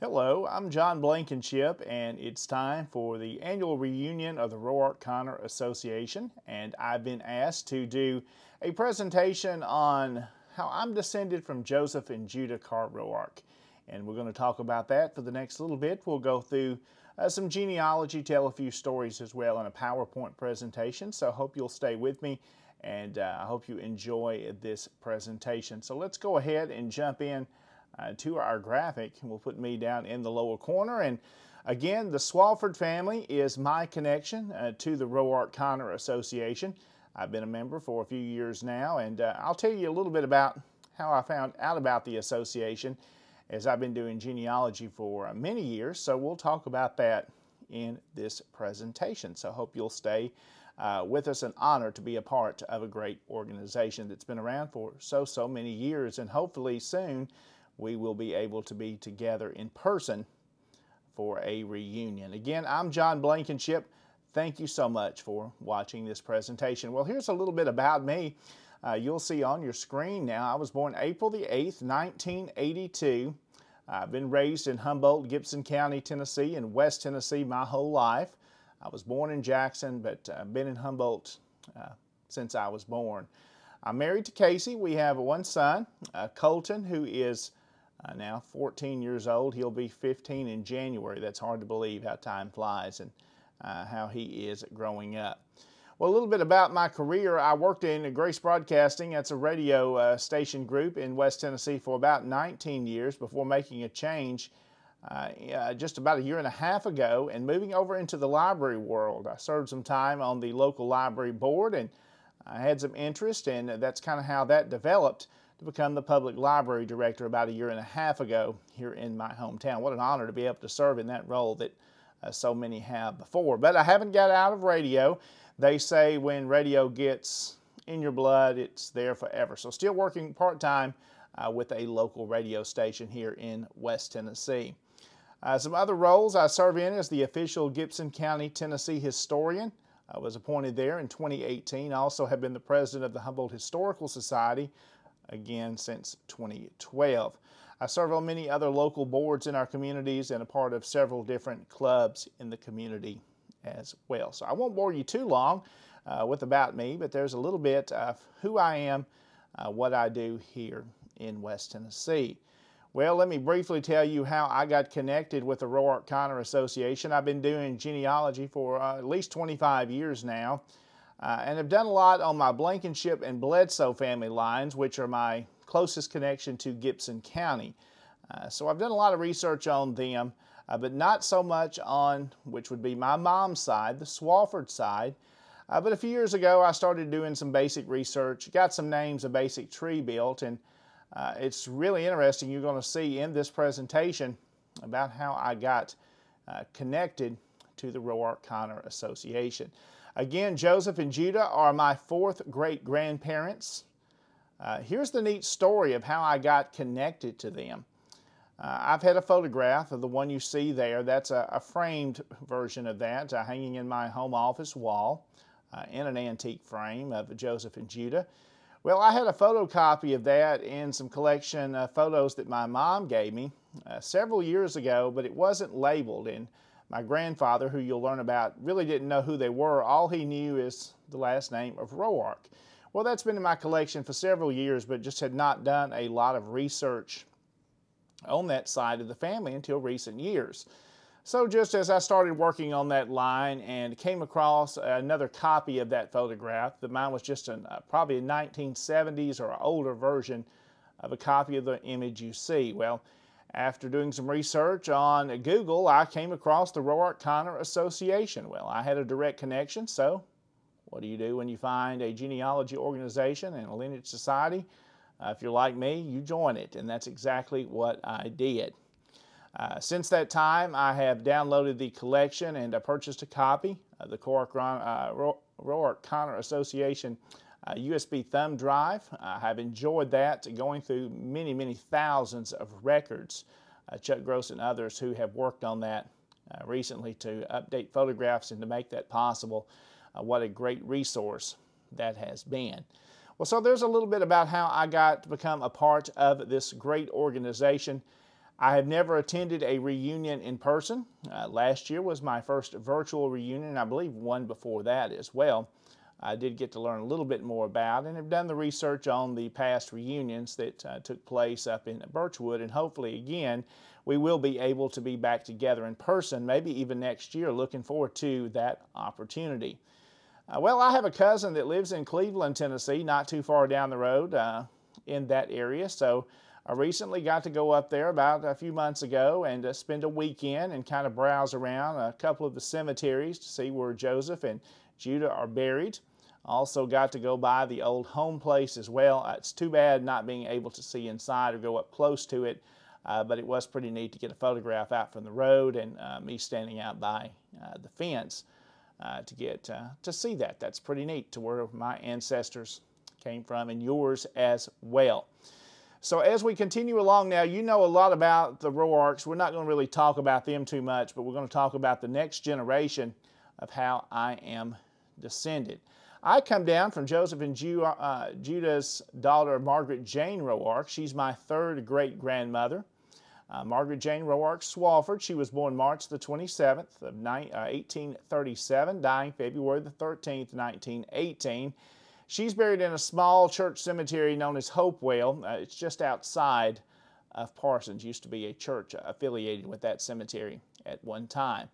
Hello, I'm John Blankenship, and it's time for the annual reunion of the Roark-Conner Association. And I've been asked to do a presentation on how I'm descended from Joseph and Judah Carr Roark. And we're going to talk about that for the next little bit. We'll go through some genealogy, tell a few stories as well, and a PowerPoint presentation. So I hope you'll stay with me, and I hope you enjoy this presentation. So let's go ahead and jump in to our graphic. We'll put me down in the lower corner, and again, the Swafford family is my connection to the Roark-Conner Association. I've been a member for a few years now, and I'll tell you a little bit about how I found out about the association, as I've been doing genealogy for many years. So we'll talk about that in this presentation. So I hope you'll stay with us. An honor to be a part of a great organization that's been around for so many years, and hopefully soon we will be able to be together in person for a reunion. Again, I'm John Blankenship. Thank you so much for watching this presentation. Well, here's a little bit about me. You'll see on your screen now, I was born April the 8th, 1982. I've been raised in Humboldt, Gibson County, Tennessee, and West Tennessee my whole life. I was born in Jackson, but been in Humboldt since I was born. I'm married to Casey. We have one son, Colton, who is now 14 years old. He'll be 15 in January. That's hard to believe how time flies and how he is growing up. Well, a little bit about my career. I worked in Grace Broadcasting. That's a radio station group in West Tennessee for about 19 years before making a change just about a year and a half ago and moving over into the library world. I served some time on the local library board, and I had some interest, and that's kind of how that developed to become the public library director about a year and a half ago here in my hometown. What an honor to be able to serve in that role that so many have before. But I haven't got out of radio. They say when radio gets in your blood, it's there forever. So still working part-time with a local radio station here in West Tennessee. Some other roles I serve in as the official Gibson County, Tennessee historian. I was appointed there in 2018. I also have been the president of the Humboldt Historical Society, again since 2012. I serve on many other local boards in our communities and a part of several different clubs in the community as well. So I won't bore you too long with about me, but there's a little bit of who I am, what I do here in West Tennessee. Well, let me briefly tell you how I got connected with the Roark-Conner Association. I've been doing genealogy for at least 25 years now, and have done a lot on my Blankenship and Bledsoe family lines, which are my closest connection to Gibson County. So I've done a lot of research on them, but not so much on, which would be my mom's side, the Swafford side. But a few years ago, I started doing some basic research, got some names, a basic tree built, and it's really interesting. You're going to see in this presentation about how I got connected to the Roark-Conner Association. Again, Joseph and Judah are my fourth great-grandparents. Here's the neat story of how I got connected to them. I've had a photograph of the one you see there. That's a framed version of that, hanging in my home office wall in an antique frame of Joseph and Judah. Well, I had a photocopy of that in some collection photos that my mom gave me several years ago, but it wasn't labeled, and my grandfather, who you'll learn about, really didn't know who they were. All he knew is the last name of Roark. Well, that's been in my collection for several years, but just had not done a lot of research on that side of the family until recent years. So just as I started working on that line and came across another copy of that photograph, that mine was just probably a 1970s or an older version of a copy of the image you see. Well, after doing some research on Google, I came across the Roark-Conner Association. Well, I had a direct connection, so what do you do when you find a genealogy organization and a lineage society? If you're like me, you join it, and that's exactly what I did. Since that time, I have downloaded the collection and purchased a copy of the Roark-Conner Association USB thumb drive. I have enjoyed that, going through many thousands of records. Chuck Gross and others who have worked on that recently to update photographs and to make that possible. What a great resource that has been. Well, so there's a little bit about how I got to become a part of this great organization. I have never attended a reunion in person. Last year was my first virtual reunion, I believe one before that as well. I did get to learn a little bit more about and have done the research on the past reunions that took place up in Birchwood, and hopefully again we will be able to be back together in person, maybe even next year. Looking forward to that opportunity. Well, I have a cousin that lives in Cleveland, Tennessee, not too far down the road in that area, so I recently got to go up there about a few months ago and spend a weekend and kind of browse around a couple of the cemeteries to see where Joseph and Judah are buried. Also got to go by the old home place as well. It's too bad not being able to see inside or go up close to it, but it was pretty neat to get a photograph out from the road and me standing out by the fence to get to see that. That's pretty neat, to where my ancestors came from, and yours as well. So as we continue along now, you know a lot about the Roarks. We're not going to really talk about them too much, but we're going to talk about the next generation of how I am descended. I come down from Joseph and Judah's daughter, Margaret Jane Roark. She's my third great-grandmother. Margaret Jane Roark Swafford. She was born March the 27th of 1837, dying February the 13th, 1918. She's buried in a small church cemetery known as Hopewell. It's just outside of Parsons. Used to be a church affiliated with that cemetery at one time.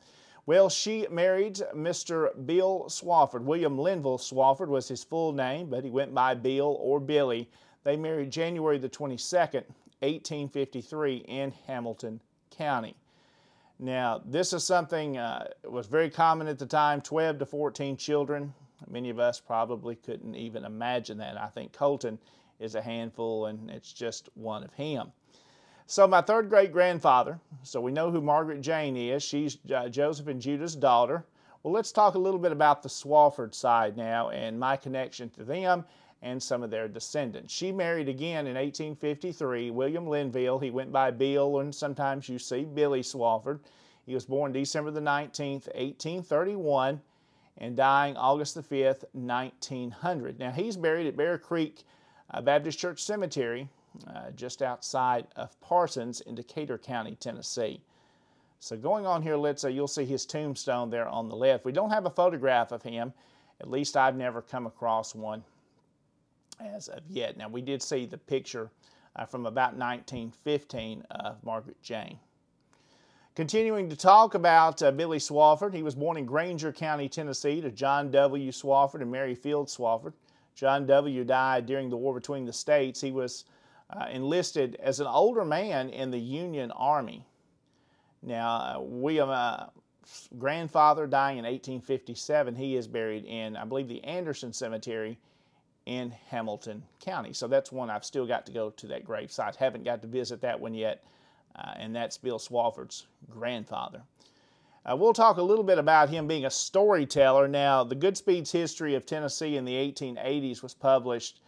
Well, she married Mr. Bill Swafford. William Linville Swafford was his full name, but he went by Bill or Billy. They married January the 22nd, 1853 in Hamilton County. Now, this is something that was very common at the time, 12 to 14 children. Many of us probably couldn't even imagine that. I think Colton is a handful, and it's just one of him. So my third great-grandfather, so we know who Margaret Jane is. She's Joseph and Judah's daughter. Well, let's talk a little bit about the Swafford side now and my connection to them and some of their descendants. She married again in 1853, William Linville. He went by Bill, and sometimes you see Billy Swafford. He was born December the 19th, 1831, and dying August the 5th, 1900. Now, he's buried at Bear Creek Baptist Church Cemetery, just outside of Parsons in Decatur County, Tennessee. So going on here, you'll see his tombstone there on the left. We don't have a photograph of him. At least I've never come across one as of yet. Now, we did see the picture from about 1915 of Margaret Jane. Continuing to talk about Billy Swafford, he was born in Granger County, Tennessee, to John W. Swafford and Mary Field Swafford. John W. died during the war between the states. He was enlisted as an older man in the Union Army. Now, William's grandfather dying in 1857, he is buried in, I believe, the Anderson Cemetery in Hamilton County. So that's one I've still got to go to that gravesite. Haven't got to visit that one yet. And that's Bill Swafford's grandfather. We'll talk a little bit about him being a storyteller. Now, the Goodspeed's History of Tennessee in the 1880s was published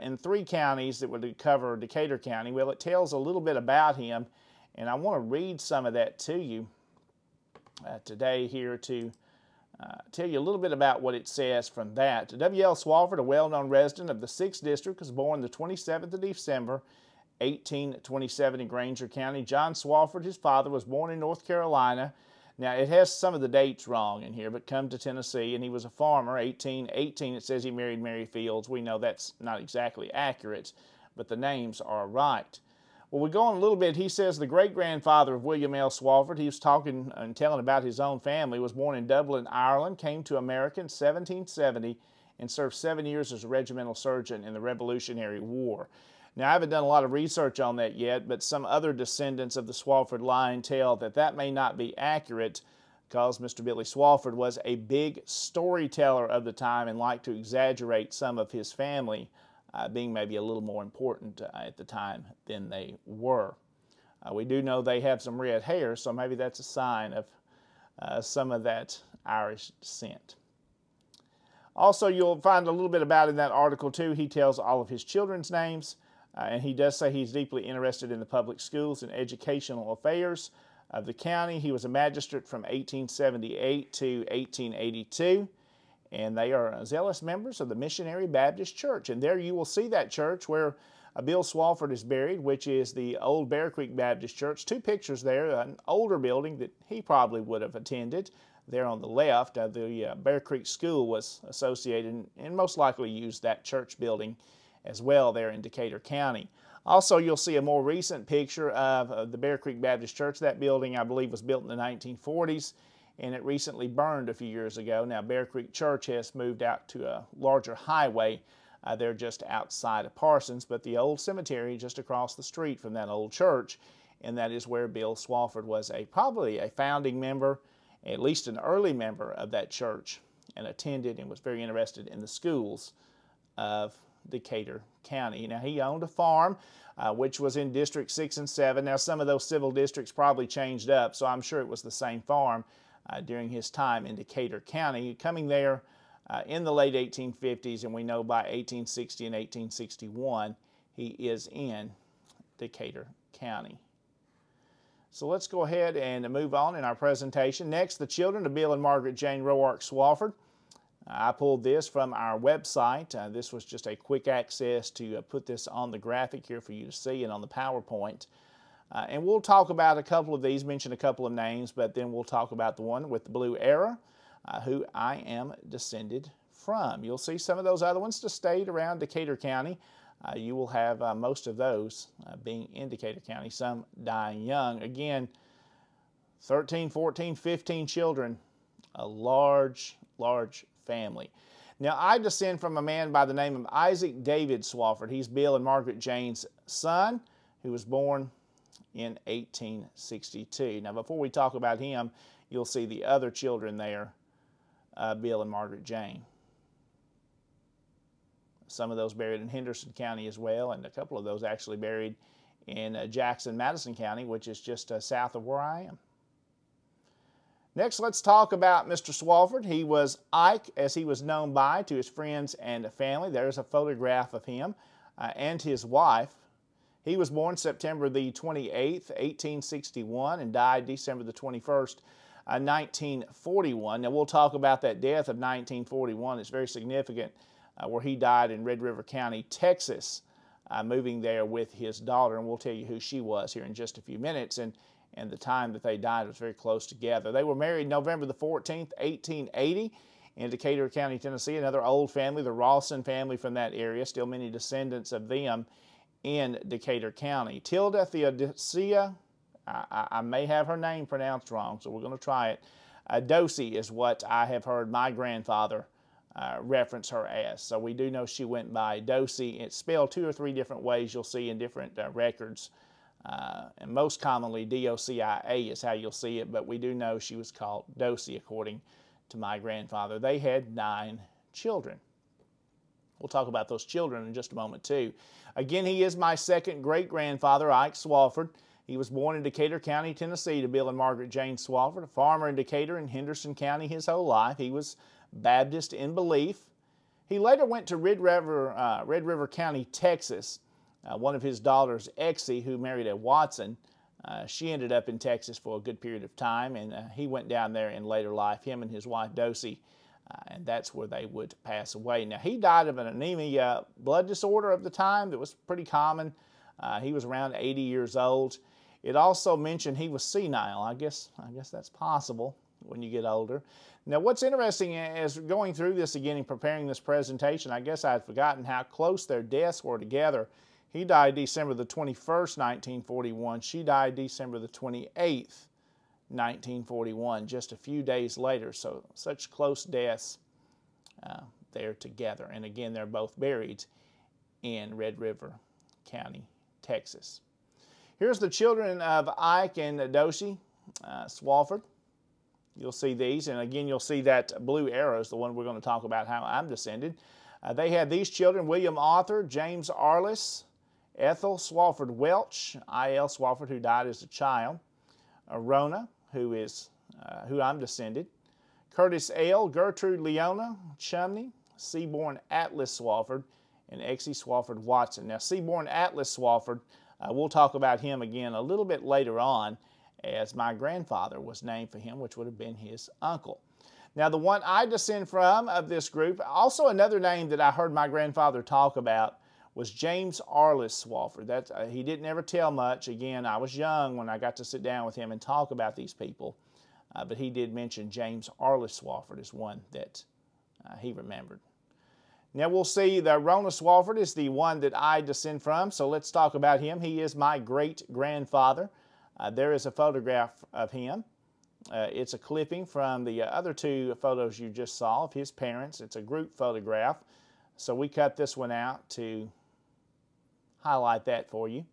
in 3 counties that would cover Decatur County. Well, it tells a little bit about him, and I want to read some of that to you today here to tell you a little bit about what it says from that. W.L. Swafford, a well-known resident of the 6th District, was born the 27th of December, 1827 in Granger County. John Swafford, his father, was born in North Carolina. Now, it has some of the dates wrong in here, but come to Tennessee, and he was a farmer. 1818, it says he married Mary Fields. We know that's not exactly accurate, but the names are right. Well, we go on a little bit. He says the great-grandfather of William L. Swafford, he was talking and telling about his own family, was born in Dublin, Ireland, came to America in 1770, and served 7 years as a regimental surgeon in the Revolutionary War. Now, I haven't done a lot of research on that yet, but some other descendants of the Swafford line tell that that may not be accurate, because Mr. Billy Swafford was a big storyteller of the time and liked to exaggerate some of his family being maybe a little more important at the time than they were. We do know they have some red hair, so maybe that's a sign of some of that Irish descent. Also, you'll find a little bit about in that article, too. He tells all of his children's names. And he does say he's deeply interested in the public schools and educational affairs of the county. He was a magistrate from 1878 to 1882, and they are zealous members of the Missionary Baptist Church. And there you will see that church where Bill Swafford is buried, which is the old Bear Creek Baptist Church. Two pictures there, an older building that he probably would have attended. There on the left, the Bear Creek School was associated and most likely used that church building as well there in Decatur County. Also, you'll see a more recent picture of the Bear Creek Baptist Church. That building, I believe, was built in the 1940s, and it recently burned a few years ago. Now, Bear Creek Church has moved out to a larger highway. They're just outside of Parsons, but the old cemetery just across the street from that old church, and that is where Bill Swafford was probably a founding member, at least an early member of that church, and attended and was very interested in the schools of Decatur County. Now, he owned a farm, which was in District 6 and 7. Now, some of those civil districts probably changed up, so I'm sure it was the same farm during his time in Decatur County. Coming there in the late 1850s, and we know by 1860 and 1861, he is in Decatur County. So let's go ahead and move on in our presentation. Next, the children of Bill and Margaret Jane Roark Swafford. I pulled this from our website. This was just a quick access to put this on the graphic here for you to see and on the PowerPoint. And we'll talk about a couple of these, mention a couple of names, but then we'll talk about the one with the blue arrow, who I am descended from. You'll see some of those other ones just stayed around Decatur County. You will have most of those being in Decatur County, some dying young. Again, 13, 14, 15 children, a large, large family. Now, I descend from a man by the name of Isaac David Swafford. He's Bill and Margaret Jane's son, who was born in 1862. Now, before we talk about him, you'll see the other children there, Bill and Margaret Jane. Some of those buried in Henderson County as well, and a couple of those actually buried in Jackson, Madison County, which is just south of where I am. Next, let's talk about Mr. Swafford. He was Ike, as he was known by to his friends and family. There's a photograph of him and his wife. He was born September the 28th, 1861, and died December the 21st, 1941. Now, we'll talk about that death of 1941. It's very significant, where he died in Red River County, Texas, moving there with his daughter, and we'll tell you who she was here in just a few minutes. And the time that they died was very close together. They were married November the 14th, 1880, in Decatur County, Tennessee. Another old family, the Rawson family from that area. Still many descendants of them in Decatur County. Tilda Theodosia, I may have her name pronounced wrong, so we're going to try it. Dosey is what I have heard my grandfather reference her as. So we do know she went by Dosey. It's spelled 2 or 3 different ways you'll see in different records. And most commonly, D-O-C-I-A is how you'll see it, but we do know she was called Dosey according to my grandfather. They had 9 children. We'll talk about those children in just a moment too. Again, he is my second great-grandfather, Ike Swafford. He was born in Decatur County, Tennessee to Bill and Margaret Jane Swafford, a farmer in Decatur and Henderson County his whole life. He was Baptist in belief. He later went to Red River County, Texas. One of his daughters, Exie, who married a Watson, she ended up in Texas for a good period of time, and he went down there in later life, him and his wife, Dosey, and that's where they would pass away. Now, he died of an anemia blood disorder of the time that was pretty common. He was around 80 years old. It also mentioned he was senile. I guess that's possible when you get older. Now, what's interesting is going through this again and preparing this presentation, I guess I'd forgotten how close their deaths were together. He died December the 21st, 1941. She died December the 28th, 1941, just a few days later. So such close deaths there together. And again, they're both buried in Red River County, Texas. Here's the children of Ike and Dosey Swafford. You'll see these, and again, you'll see that blue arrow is the one we're going to talk about how I'm descended. They had these children: William Arthur, James Arliss, Ethel Swafford Welch, I.L. Swafford, who died as a child, Rona, who I'm descended, Curtis L., Gertrude Leona Chumney, Seaborn Atlas Swafford, and Exie Swafford Watson. Now, Seaborn Atlas Swafford, we'll talk about him again a little bit later on, as my grandfather was named for him, which would have been his uncle. Now, the one I descend from of this group, also another name that I heard my grandfather talk about, was James Arliss Swafford. He didn't ever tell much. Again, I was young when I got to sit down with him and talk about these people. But he did mention James Arliss Swafford as one that he remembered. Now we'll see that Rona Swafford is the one that I descend from, so let's talk about him. He is my great-grandfather. There is a photograph of him. It's a clipping from the other two photos you just saw of his parents. It's a group photograph, so we cut this one out to highlight that for you.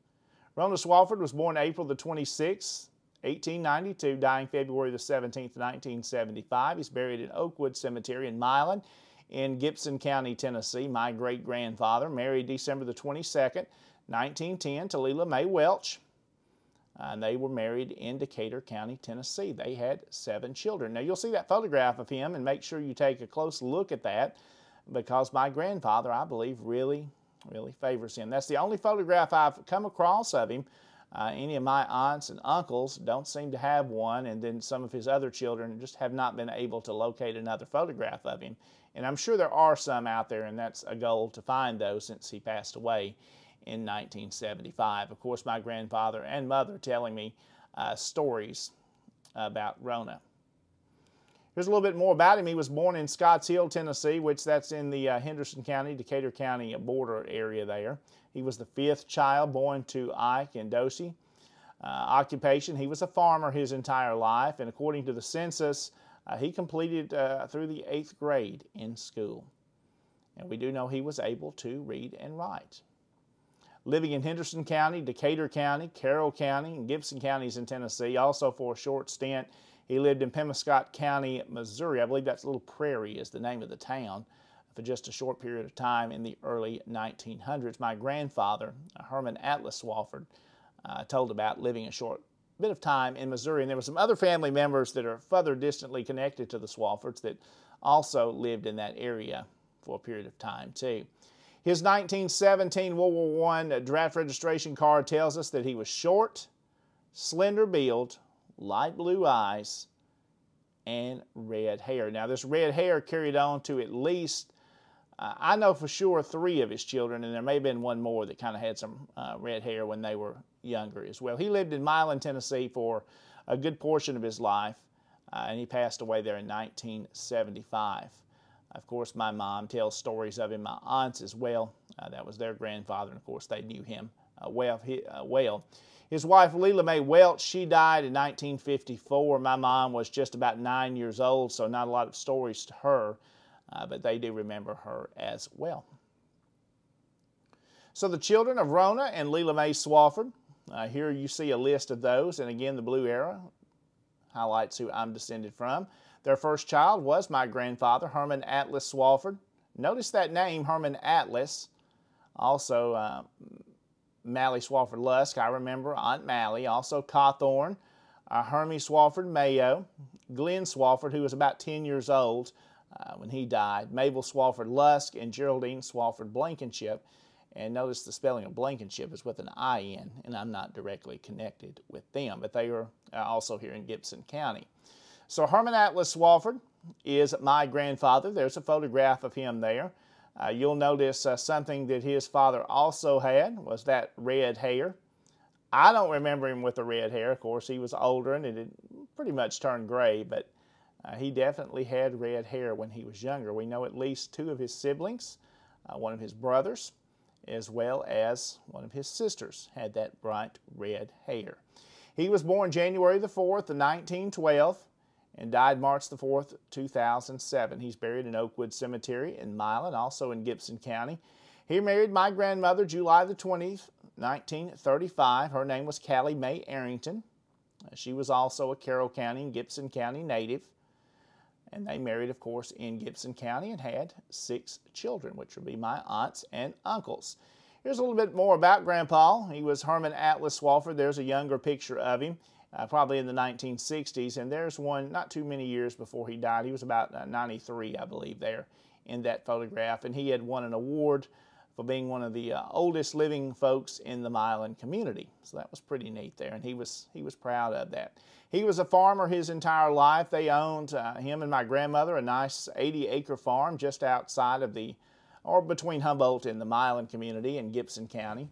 Rona Swafford was born April the 26th, 1892, dying February the 17th, 1975. He's buried in Oakwood Cemetery in Milan in Gibson County, Tennessee. My great-grandfather married December the 22nd, 1910 to Leila Mae Welch. And they were married in Decatur County, Tennessee. They had 7 children. Now, you'll see that photograph of him, and make sure you take a close look at that, because my grandfather, I believe, really favors him. That's the only photograph I've come across of him. Any of my aunts and uncles don't seem to have one, and then some of his other children just have not been able to locate another photograph of him. And I'm sure there are some out there, and that's a goal to find those since he passed away in 1975. Of course, my grandfather and mother telling me stories about Rona. Here's a little bit more about him. He was born in Scotts Hill, Tennessee, which that's in the Henderson County, Decatur County border area there. He was the 5th child born to Ike and Dosie. Occupation, he was a farmer his entire life, and according to the census, he completed through the 8th grade in school. And we do know he was able to read and write. Living in Henderson County, Decatur County, Carroll County, and Gibson counties in Tennessee. Also for a short stint, he lived in Pemiscot County, Missouri. I believe that's Little Prairie is the name of the town, for just a short period of time in the early 1900s. My grandfather, Herman Atlas Swafford, told about living a short bit of time in Missouri. And there were some other family members that are further distantly connected to the Swaffords that also lived in that area for a period of time too. His 1917 World War I draft registration card tells us that he was short, slender build, light blue eyes, and red hair. Now, this red hair carried on to at least, I know for sure, 3 of his children, and there may have been one more that kind of had some red hair when they were younger as well. He lived in Milan, Tennessee for a good portion of his life, and he passed away there in 1975. Of course, my mom tells stories of him, my aunts as well. That was their grandfather, and of course, they knew him well. His wife, Leila Mae Welch, she died in 1954. My mom was just about 9 years old, so not a lot of stories to her, but they do remember her as well. So the children of Rona and Leila Mae Swafford, here you see a list of those, and again, the blue arrow highlights who I'm descended from. Their first child was my grandfather, Herman Atlas Swafford. Notice that name, Herman Atlas. Also, Mally Swafford Lusk, I remember Aunt Mally. Also, Cawthorn, Hermie Swafford Mayo, Glenn Swafford, who was about 10 years old when he died, Mabel Swafford Lusk, and Geraldine Swafford Blankenship. And notice the spelling of Blankenship is with an I-N, and I'm not directly connected with them, but they are also here in Gibson County. So Herman Atlas Swafford is my grandfather. There's a photograph of him there. You'll notice something that his father also had was that red hair. I don't remember him with the red hair. Of course, he was older and it had pretty much turned gray, but he definitely had red hair when he was younger. We know at least 2 of his siblings, one of his brothers, as well as one of his sisters had that bright red hair. He was born January the 4th of 1912 and died March the 4th, 2007. He's buried in Oakwood Cemetery in Milan, also in Gibson County. He married my grandmother July the 20th, 1935. Her name was Callie Mae Arrington. She was also a Carroll County and Gibson County native. And they married, of course, in Gibson County and had 6 children, which would be my aunts and uncles. Here's a little bit more about Grandpa. He was Herman Atlas Swafford. There's a younger picture of him, probably in the 1960s. And there's one not too many years before he died. He was about 93, I believe, there in that photograph. And he had won an award for being one of the oldest living folks in the Milan community. So that was pretty neat there, and he was proud of that. He was a farmer his entire life. They owned, him and my grandmother, a nice 80-acre farm just outside of the or between Humboldt and the Milan community in Gibson County.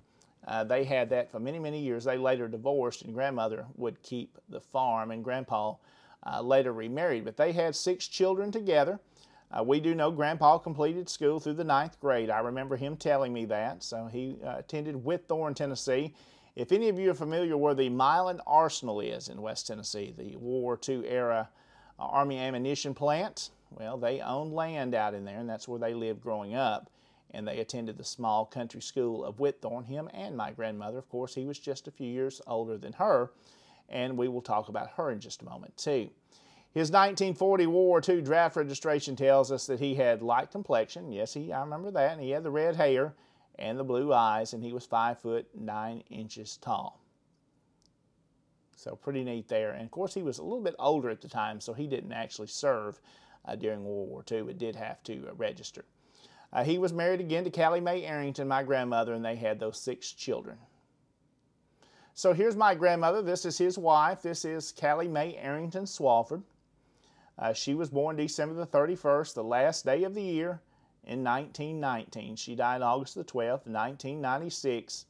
They had that for many, many years. They later divorced, and grandmother would keep the farm, and grandpa later remarried. But they had 6 children together. We do know grandpa completed school through the 9th grade. I remember him telling me that. So he attended Whitthorne, Tennessee. If any of you are familiar where the Milan Arsenal is in West Tennessee, the World War II era Army ammunition plant, well, they owned land out in there, and that's where they lived growing up. And they attended the small country school of Whitthorne, him and my grandmother. Of course, he was just a few years older than her, and we will talk about her in just a moment, too. His 1940 World War II draft registration tells us that he had light complexion. Yes, I remember that. And he had the red hair and the blue eyes, and he was 5 foot 9 inches tall. So pretty neat there. And, of course, he was a little bit older at the time, so he didn't actually serve during World War II, but did have to register. He was married again to Callie Mae Arrington, my grandmother, and they had those 6 children. So here's my grandmother. This is his wife. This is Callie Mae Arrington Swafford. She was born December the 31st, the last day of the year, in 1919. She died August the 12th, 1996.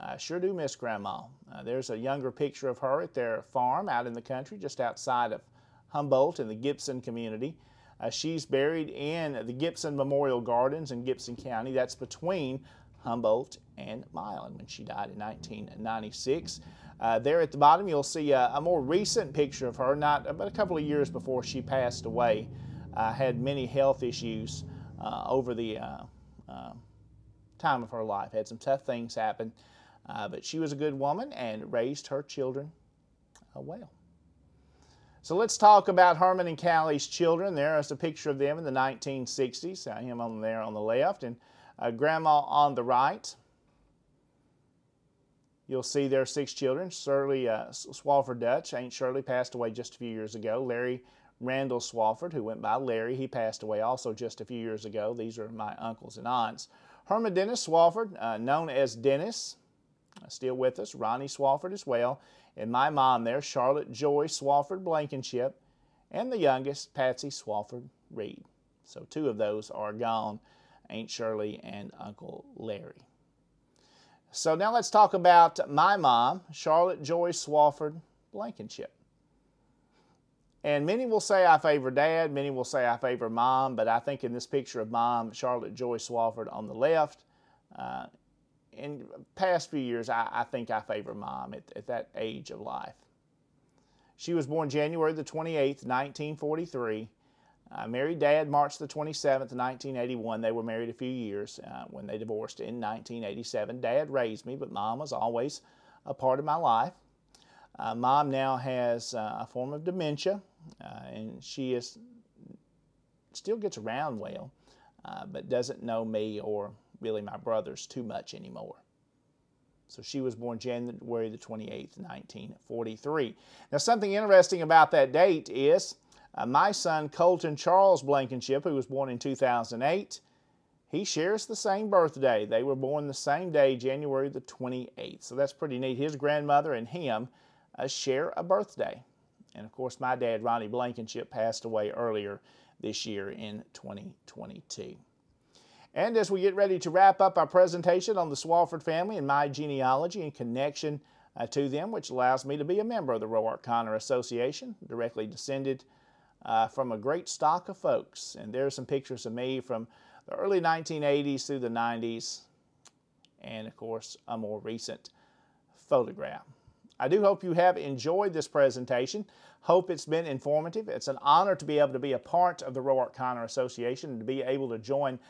I sure do miss Grandma. There's a younger picture of her at their farm out in the country, just outside of Humboldt in the Gibson community. She's buried in the Gibson Memorial Gardens in Gibson County. That's between Humboldt and Milan when she died in 1996. There at the bottom you'll see a more recent picture of her, but a couple of years before she passed away. Had many health issues over the time of her life. Had some tough things happen, but she was a good woman and raised her children well. So let's talk about Herman and Callie's children. There is a picture of them in the 1960s. Him on there on the left, and Grandma on the right. You'll see their 6 children. Shirley Swafford Dutch. Aunt Shirley passed away just a few years ago. Larry Randall Swafford, who went by Larry, he passed away also just a few years ago. These are my uncles and aunts. Herman Dennis Swafford, known as Dennis, still with us. Ronnie Swafford as well. And my mom there, Charlotte Joy Swafford Blankenship, and the youngest, Patsy Swafford Reed. So 2 of those are gone, Aunt Shirley and Uncle Larry. So now let's talk about my mom, Charlotte Joy Swafford Blankenship. And many will say I favor Dad, many will say I favor Mom, but I think in this picture of Mom, Charlotte Joy Swafford on the left, in the past few years, I think I favor Mom at that age of life. She was born January the 28th, 1943. Married Dad March the 27th, 1981. They were married a few years when they divorced in 1987. Dad raised me, but Mom was always a part of my life. Mom now has a form of dementia, and she still gets around well, but doesn't know me or really my brothers too much anymore. So she was born January the 28th, 1943. Now something interesting about that date is my son Colton Charles Blankenship, who was born in 2008, he shares the same birthday. They were born the same day, January the 28th. So that's pretty neat. His grandmother and him share a birthday. And of course my dad, Ronnie Blankenship, passed away earlier this year in 2022. And as we get ready to wrap up our presentation on the Swafford family and my genealogy and connection to them, which allows me to be a member of the Roark-Conner Association, directly descended from a great stock of folks. And there are some pictures of me from the early 1980s through the 90s, and of course a more recent photograph. I do hope you have enjoyed this presentation. Hope it's been informative. It's an honor to be able to be a part of the Roark-Conner Association and to be able to join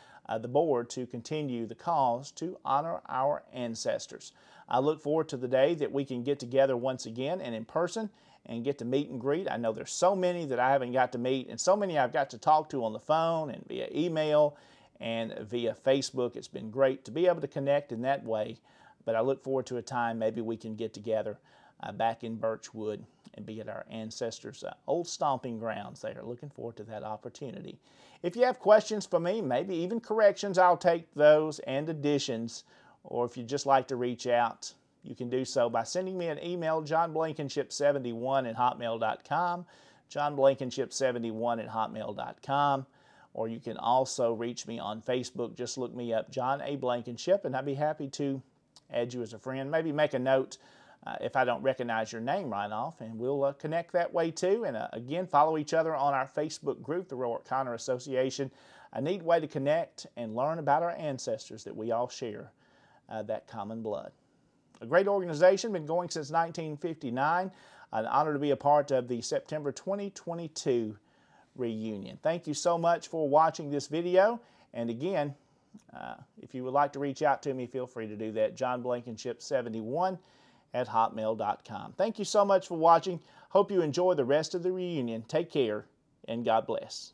the board to continue the cause to honor our ancestors. I look forward to the day that we can get together once again and in person and get to meet and greet. I know there's so many that I haven't got to meet and so many I've got to talk to on the phone and via email and via Facebook. It's been great to be able to connect in that way, but I look forward to a time maybe we can get together back in Birchwood and be at our ancestors' old stomping grounds there. Looking forward to that opportunity. If you have questions for me, maybe even corrections, I'll take those and additions. Or if you'd just like to reach out, you can do so by sending me an email, johnblankenship71@hotmail.com, johnblankenship71@hotmail.com. or you can also reach me on Facebook. Just look me up, John A. Blankenship, and I'd be happy to add you as a friend. Maybe make a note if I don't recognize your name right off, and we'll connect that way too. And again, follow each other on our Facebook group, the Roark-Conner Association. A neat way to connect and learn about our ancestors that we all share that common blood. A great organization, been going since 1959. An honor to be a part of the September 2022 reunion. Thank you so much for watching this video. And again, if you would like to reach out to me, feel free to do that. johnblankenship71@hotmail.com. Thank you so much for watching. Hope you enjoy the rest of the reunion. Take care, and God bless.